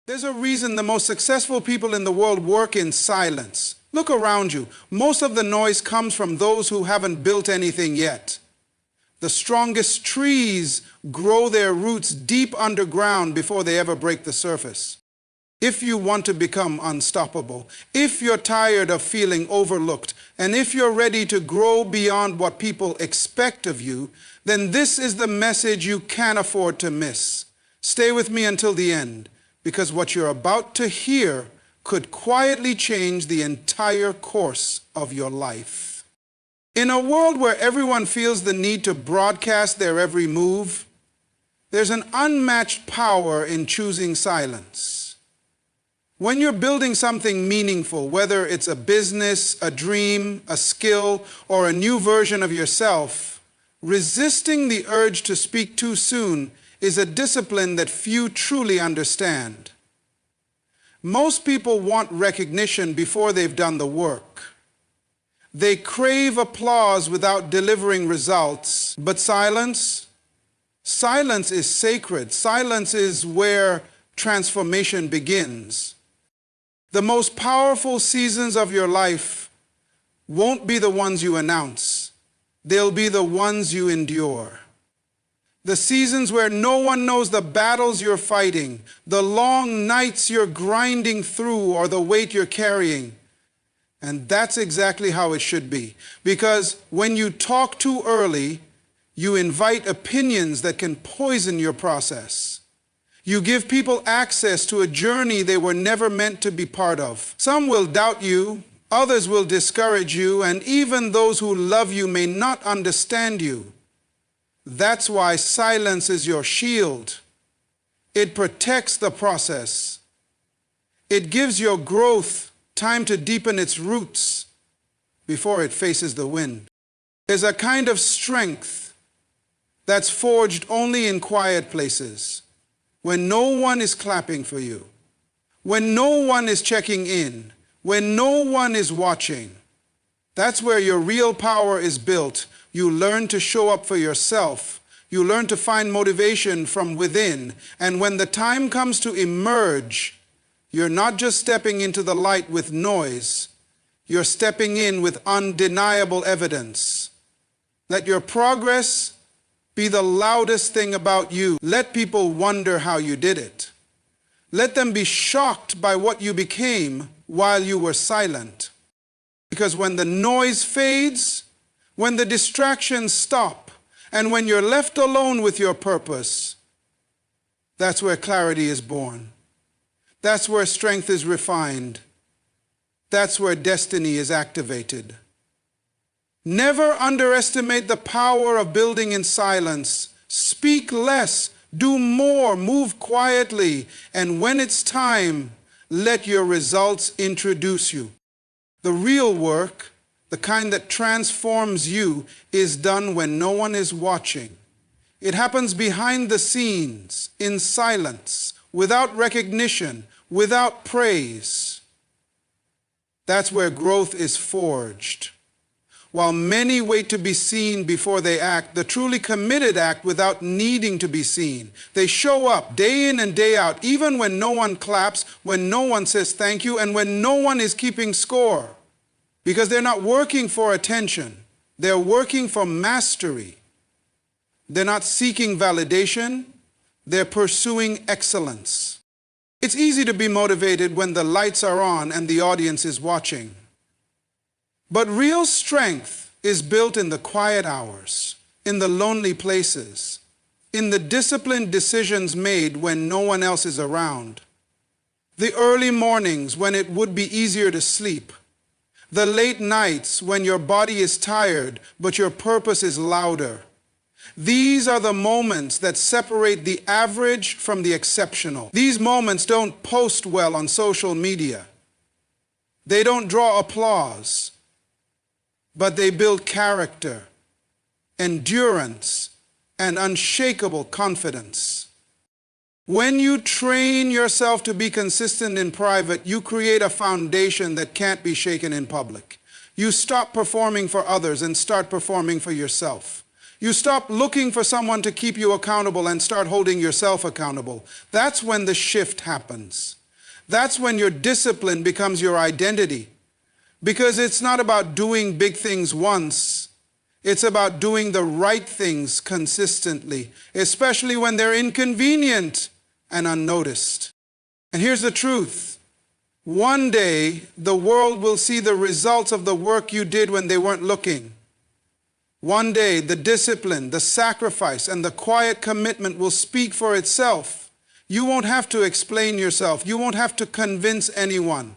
There's a reason the most successful people in the world work in silence. Look around you. Most of the noise comes from those who haven't built anything yet. The strongest trees grow their roots deep underground before they ever break the surface. If you want to become unstoppable, if you're tired of feeling overlooked, and if you're ready to grow beyond what people expect of you, then this is the message you can't afford to miss. Stay with me until the end, because what you're about to hear could quietly change the entire course of your life. In a world where everyone feels the need to broadcast their every move, there's an unmatched power in choosing silence. When you're building something meaningful, whether it's a business, a dream, a skill, or a new version of yourself, resisting the urge to speak too soon is a discipline that few truly understand. Most people want recognition before they've done the work. They crave applause without delivering results. But silence is sacred. Silence is where transformation begins. The most powerful seasons of your life won't be the ones you announce. They'll be the ones you endure. The seasons where no one knows the battles you're fighting, the long nights you're grinding through, or the weight you're carrying. And that's exactly how it should be. Because when you talk too early, you invite opinions that can poison your process. You give people access to a journey they were never meant to be part of. Some will doubt you, others will discourage you, and even those who love you may not understand you. That's why silence is your shield. It protects the process. It gives your growth time to deepen its roots before it faces the wind. There's a kind of strength that's forged only in quiet places, when no one is clapping for you, when no one is checking in, when no one is watching. That's where your real power is built. You learn to show up for yourself. You learn to find motivation from within. And when the time comes to emerge, you're not just stepping into the light with noise. You're stepping in with undeniable evidence. Let your progress be the loudest thing about you. Let people wonder how you did it. Let them be shocked by what you became while you were silent. Because when the noise fades, when the distractions stop, and when you're left alone with your purpose, that's where clarity is born. That's where strength is refined. That's where destiny is activated. Never underestimate the power of building in silence. Speak less, do more, move quietly, and when it's time, let your results introduce you. The real work, the kind that transforms you, is done when no one is watching. It happens behind the scenes, in silence, without recognition, without praise. That's where growth is forged. While many wait to be seen before they act, the truly committed act without needing to be seen. They show up day in and day out, even when no one claps, when no one says thank you, and when no one is keeping score. Because they're not working for attention. They're working for mastery. They're not seeking validation. They're pursuing excellence. It's easy to be motivated when the lights are on and the audience is watching. But real strength is built in the quiet hours, in the lonely places, in the disciplined decisions made when no one else is around. The early mornings when it would be easier to sleep. The late nights when your body is tired, but your purpose is louder. These are the moments that separate the average from the exceptional. These moments don't post well on social media. They don't draw applause, but they build character, endurance, and unshakable confidence. When you train yourself to be consistent in private, you create a foundation that can't be shaken in public. You stop performing for others and start performing for yourself. You stop looking for someone to keep you accountable and start holding yourself accountable. That's when the shift happens. That's when your discipline becomes your identity. Because it's not about doing big things once. It's about doing the right things consistently, especially when they're inconvenient and unnoticed. And here's the truth. One day, the world will see the results of the work you did when they weren't looking. One day, the discipline, the sacrifice, and the quiet commitment will speak for itself. You won't have to explain yourself. You won't have to convince anyone.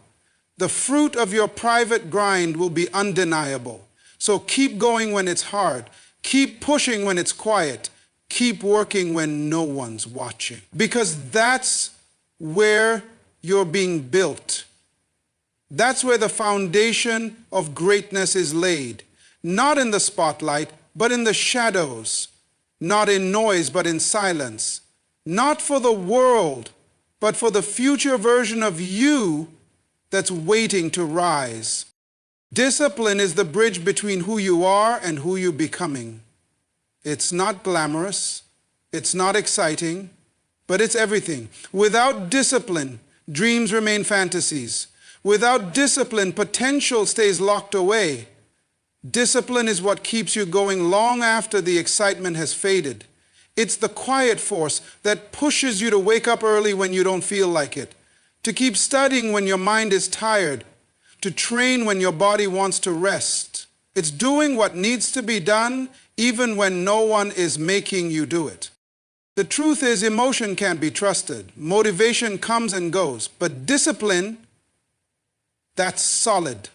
The fruit of your private grind will be undeniable. So keep going when it's hard. Keep pushing when it's quiet. Keep working when no one's watching. Because that's where you're being built. That's where the foundation of greatness is laid. Not in the spotlight, but in the shadows. Not in noise, but in silence. Not for the world, but for the future version of you that's waiting to rise. Discipline is the bridge between who you are and who you're becoming. It's not glamorous, it's not exciting, but it's everything. Without discipline, dreams remain fantasies. Without discipline, potential stays locked away. Discipline is what keeps you going long after the excitement has faded. It's the quiet force that pushes you to wake up early when you don't feel like it, to keep studying when your mind is tired, to train when your body wants to rest. It's doing what needs to be done even when no one is making you do it. The truth is, emotion can't be trusted. Motivation comes and goes, but discipline, that's solid.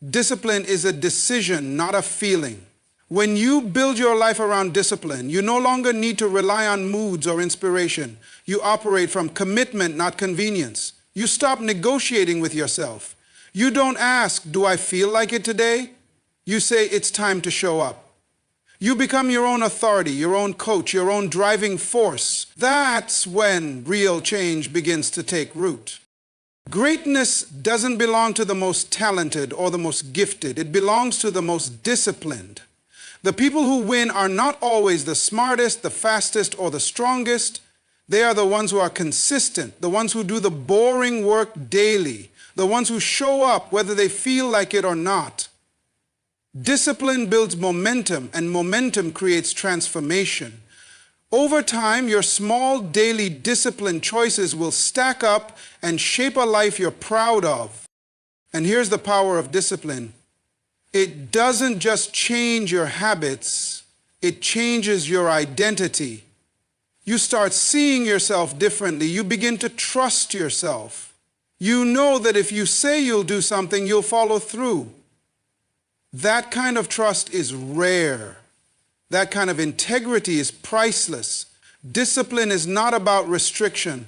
Discipline is a decision, not a feeling. When you build your life around discipline, you no longer need to rely on moods or inspiration. You operate from commitment, not convenience. You stop negotiating with yourself. You don't ask, do I feel like it today? You say, it's time to show up. You become your own authority, your own coach, your own driving force. That's when real change begins to take root. Greatness doesn't belong to the most talented or the most gifted. It belongs to the most disciplined. The people who win are not always the smartest, the fastest, or the strongest. They are the ones who are consistent, the ones who do the boring work daily, the ones who show up whether they feel like it or not. Discipline builds momentum, and momentum creates transformation. Over time, your small daily discipline choices will stack up and shape a life you're proud of. And here's the power of discipline. It doesn't just change your habits, it changes your identity. You start seeing yourself differently. You begin to trust yourself. You know that if you say you'll do something, you'll follow through. That kind of trust is rare. That kind of integrity is priceless. Discipline is not about restriction.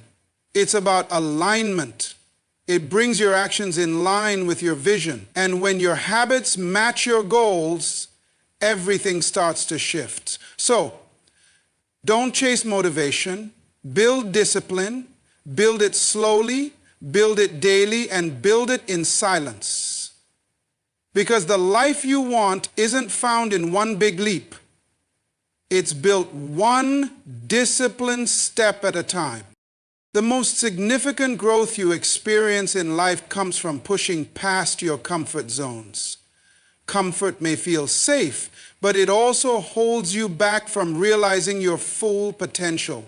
It's about alignment. It brings your actions in line with your vision. And when your habits match your goals, everything starts to shift. So, don't chase motivation. Build discipline. Build it slowly. Build it daily. And build it in silence. Because the life you want isn't found in one big leap. It's built one disciplined step at a time. The most significant growth you experience in life comes from pushing past your comfort zones. Comfort may feel safe, but it also holds you back from realizing your full potential.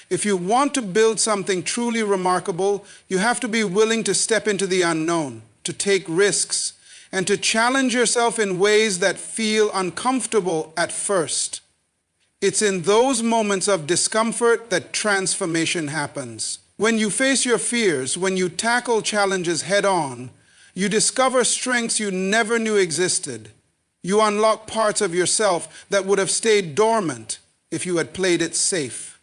If you want to build something truly remarkable, you have to be willing to step into the unknown, to take risks, and to challenge yourself in ways that feel uncomfortable at first. It's in those moments of discomfort that transformation happens. When you face your fears, when you tackle challenges head-on, you discover strengths you never knew existed. You unlock parts of yourself that would have stayed dormant if you had played it safe.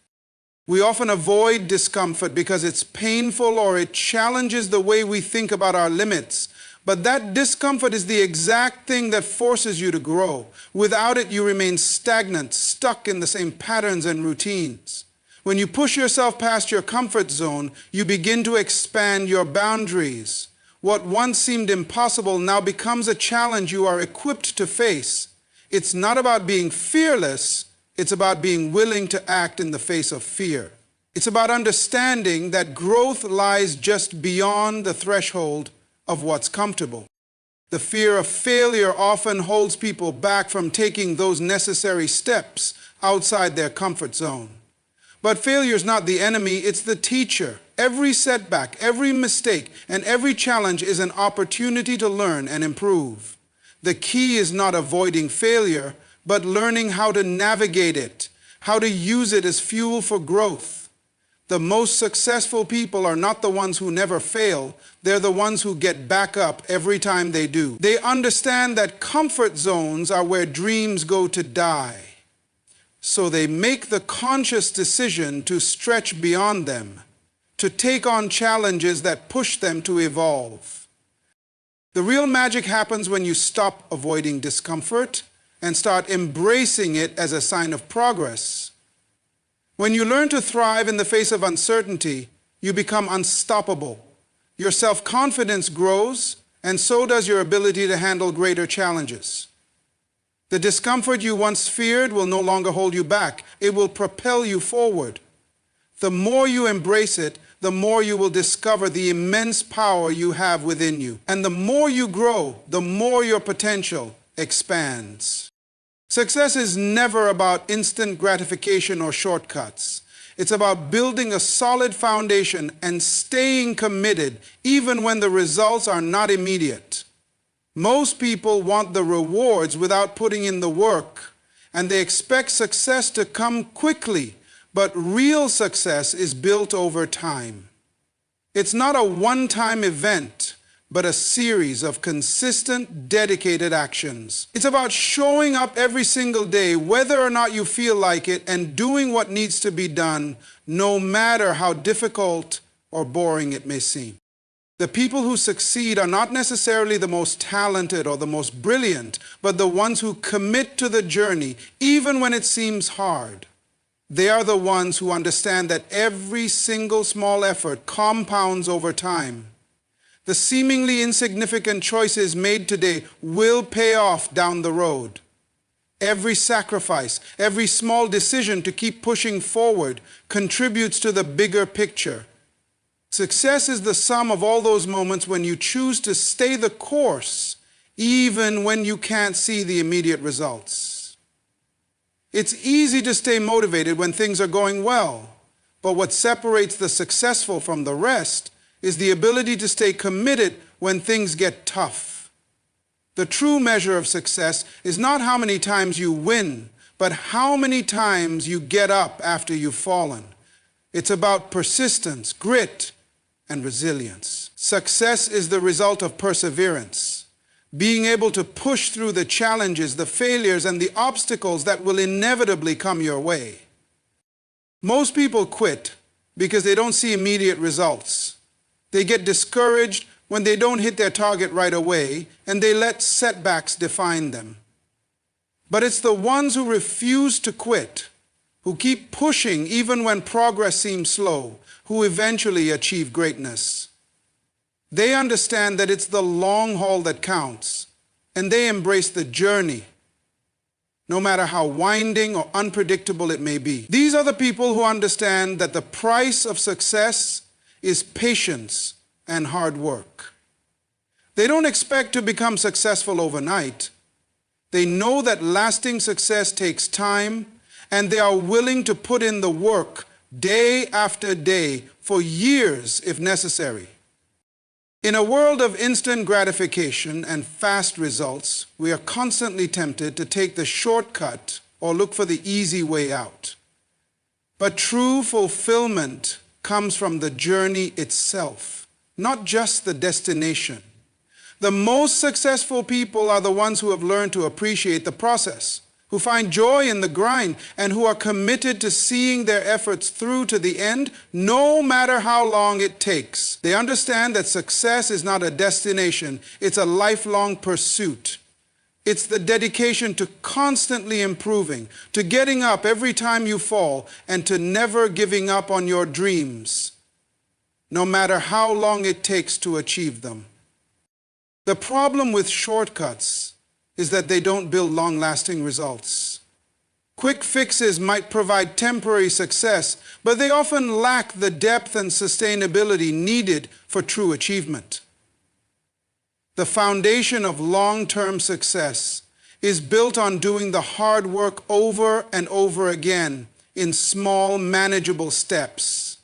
We often avoid discomfort because it's painful or it challenges the way we think about our limits. But that discomfort is the exact thing that forces you to grow. Without it, you remain stagnant, stuck in the same patterns and routines. When you push yourself past your comfort zone, you begin to expand your boundaries. What once seemed impossible now becomes a challenge you are equipped to face. It's not about being fearless, it's about being willing to act in the face of fear. It's about understanding that growth lies just beyond the threshold of what's comfortable. The fear of failure often holds people back from taking those necessary steps outside their comfort zone. But failure is not the enemy, it's the teacher. Every setback, every mistake, and every challenge is an opportunity to learn and improve. The key is not avoiding failure, but learning how to navigate it, how to use it as fuel for growth. The most successful people are not the ones who never fail, they're the ones who get back up every time they do. They understand that comfort zones are where dreams go to die. So they make the conscious decision to stretch beyond them, to take on challenges that push them to evolve. The real magic happens when you stop avoiding discomfort and start embracing it as a sign of progress. When you learn to thrive in the face of uncertainty, you become unstoppable. Your self-confidence grows, and so does your ability to handle greater challenges. The discomfort you once feared will no longer hold you back. It will propel you forward. The more you embrace it, the more you will discover the immense power you have within you. And the more you grow, the more your potential expands. Success is never about instant gratification or shortcuts. It's about building a solid foundation and staying committed even when the results are not immediate. Most people want the rewards without putting in the work, and they expect success to come quickly, but real success is built over time. It's not a one-time event, but a series of consistent, dedicated actions. It's about showing up every single day, whether or not you feel like it, and doing what needs to be done, no matter how difficult or boring it may seem. The people who succeed are not necessarily the most talented or the most brilliant, but the ones who commit to the journey, even when it seems hard. They are the ones who understand that every single small effort compounds over time. The seemingly insignificant choices made today will pay off down the road. Every sacrifice, every small decision to keep pushing forward contributes to the bigger picture. Success is the sum of all those moments when you choose to stay the course, even when you can't see the immediate results. It's easy to stay motivated when things are going well, but what separates the successful from the rest is the ability to stay committed when things get tough. The true measure of success is not how many times you win, but how many times you get up after you've fallen. It's about persistence, grit, and resilience. Success is the result of perseverance, being able to push through the challenges, the failures, and the obstacles that will inevitably come your way. Most people quit because they don't see immediate results. They get discouraged when they don't hit their target right away, and they let setbacks define them. But it's the ones who refuse to quit, who keep pushing even when progress seems slow, who eventually achieve greatness. They understand that it's the long haul that counts, and they embrace the journey, no matter how winding or unpredictable it may be. These are the people who understand that the price of success is patience and hard work. They don't expect to become successful overnight. They know that lasting success takes time, and they are willing to put in the work day after day for years if necessary. In a world of instant gratification and fast results, we are constantly tempted to take the shortcut or look for the easy way out. But true fulfillment comes from the journey itself, not just the destination. The most successful people are the ones who have learned to appreciate the process, who find joy in the grind, and who are committed to seeing their efforts through to the end, no matter how long it takes. They understand that success is not a destination, it's a lifelong pursuit. It's the dedication to constantly improving, to getting up every time you fall, and to never giving up on your dreams, no matter how long it takes to achieve them. The problem with shortcuts is that they don't build long-lasting results. Quick fixes might provide temporary success, but they often lack the depth and sustainability needed for true achievement. The foundation of long-term success is built on doing the hard work over and over again in small, manageable steps.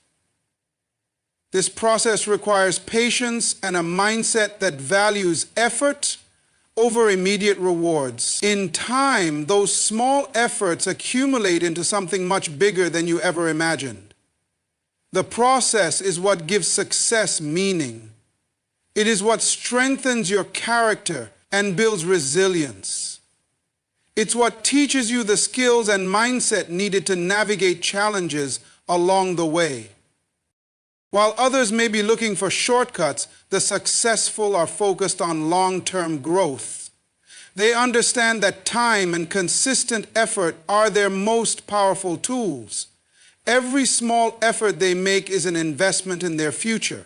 This process requires patience and a mindset that values effort over immediate rewards. In time, those small efforts accumulate into something much bigger than you ever imagined. The process is what gives success meaning. It is what strengthens your character and builds resilience. It's what teaches you the skills and mindset needed to navigate challenges along the way. While others may be looking for shortcuts, the successful are focused on long-term growth. They understand that time and consistent effort are their most powerful tools. Every small effort they make is an investment in their future.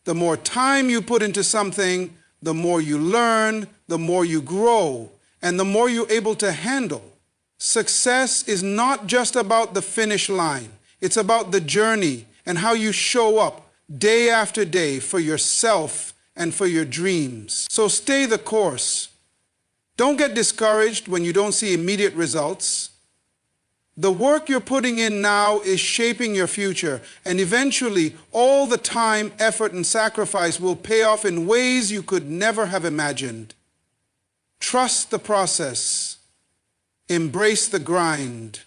The more time you put into something, the more you learn, the more you grow, and the more you're able to handle. Success is not just about the finish line. It's about the journey and how you show up day after day for yourself and for your dreams. So stay the course. Don't get discouraged when you don't see immediate results. The work you're putting in now is shaping your future, and eventually all the time, effort, and sacrifice will pay off in ways you could never have imagined. Trust the process. Embrace the grind.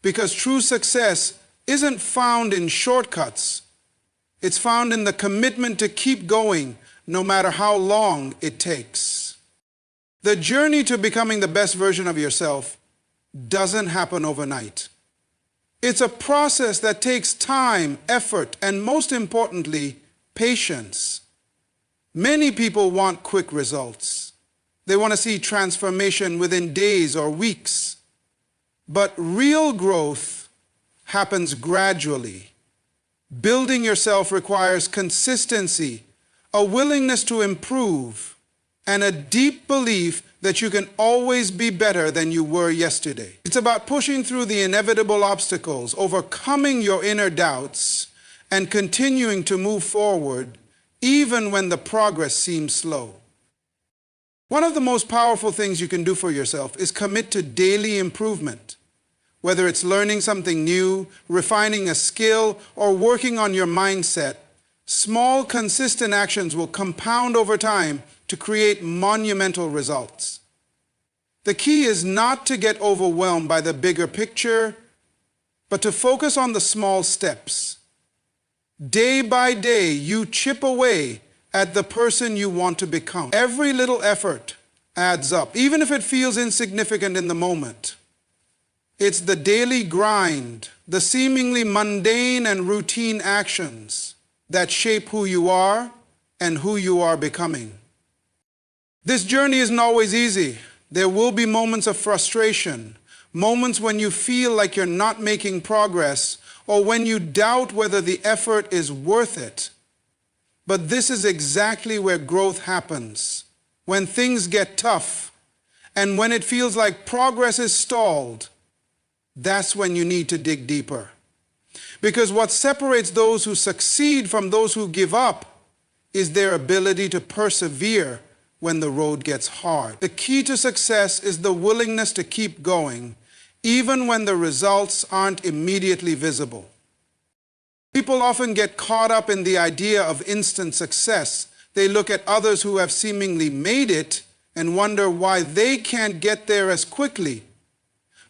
Because true success isn't found in shortcuts. It's found in the commitment to keep going, no matter how long it takes. The journey to becoming the best version of yourself doesn't happen overnight. It's a process that takes time, effort, and most importantly, patience. Many people want quick results. They want to see transformation within days or weeks. But real growth happens gradually. Building yourself requires consistency, a willingness to improve, and a deep belief that you can always be better than you were yesterday. It's about pushing through the inevitable obstacles, overcoming your inner doubts, and continuing to move forward even when the progress seems slow. One of the most powerful things you can do for yourself is commit to daily improvement. Whether it's learning something new, refining a skill, or working on your mindset, small, consistent actions will compound over time to create monumental results. The key is not to get overwhelmed by the bigger picture, but to focus on the small steps. Day by day, you chip away at the person you want to become. Every little effort adds up, even if it feels insignificant in the moment. It's the daily grind, the seemingly mundane and routine actions that shape who you are and who you are becoming. This journey isn't always easy. There will be moments of frustration, moments when you feel like you're not making progress, or when you doubt whether the effort is worth it. But this is exactly where growth happens. When things get tough, and when it feels like progress is stalled, that's when you need to dig deeper. Because what separates those who succeed from those who give up is their ability to persevere when the road gets hard. The key to success is the willingness to keep going, even when the results aren't immediately visible. People often get caught up in the idea of instant success. They look at others who have seemingly made it and wonder why they can't get there as quickly.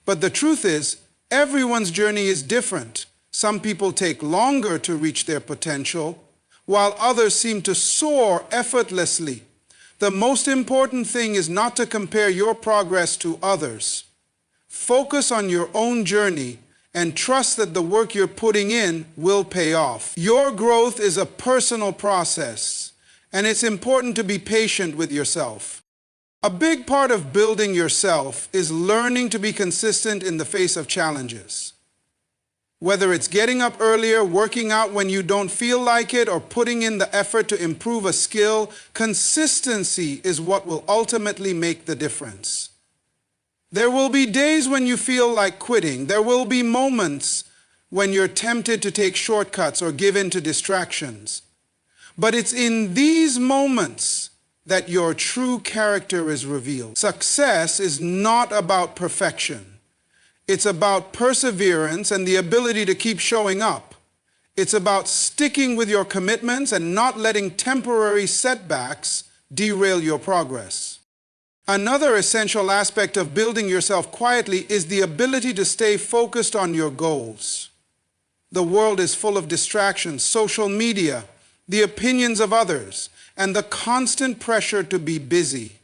But the truth is, everyone's journey is different. Some people take longer to reach their potential, while others seem to soar effortlessly. The most important thing is not to compare your progress to others. Focus on your own journey and trust that the work you're putting in will pay off. Your growth is a personal process, and it's important to be patient with yourself. A big part of building yourself is learning to be consistent in the face of challenges. Whether it's getting up earlier, working out when you don't feel like it, or putting in the effort to improve a skill, consistency is what will ultimately make the difference. There will be days when you feel like quitting. There will be moments when you're tempted to take shortcuts or give in to distractions. But it's in these moments that your true character is revealed. Success is not about perfection. It's about perseverance and the ability to keep showing up. It's about sticking with your commitments and not letting temporary setbacks derail your progress. Another essential aspect of building yourself quietly is the ability to stay focused on your goals. The world is full of distractions, social media, the opinions of others, and the constant pressure to be busy.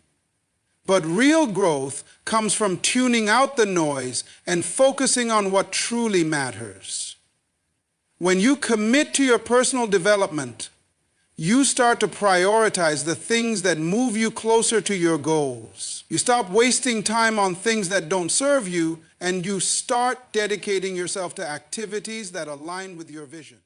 But real growth comes from tuning out the noise and focusing on what truly matters. When you commit to your personal development, you start to prioritize the things that move you closer to your goals. You stop wasting time on things that don't serve you, and you start dedicating yourself to activities that align with your vision.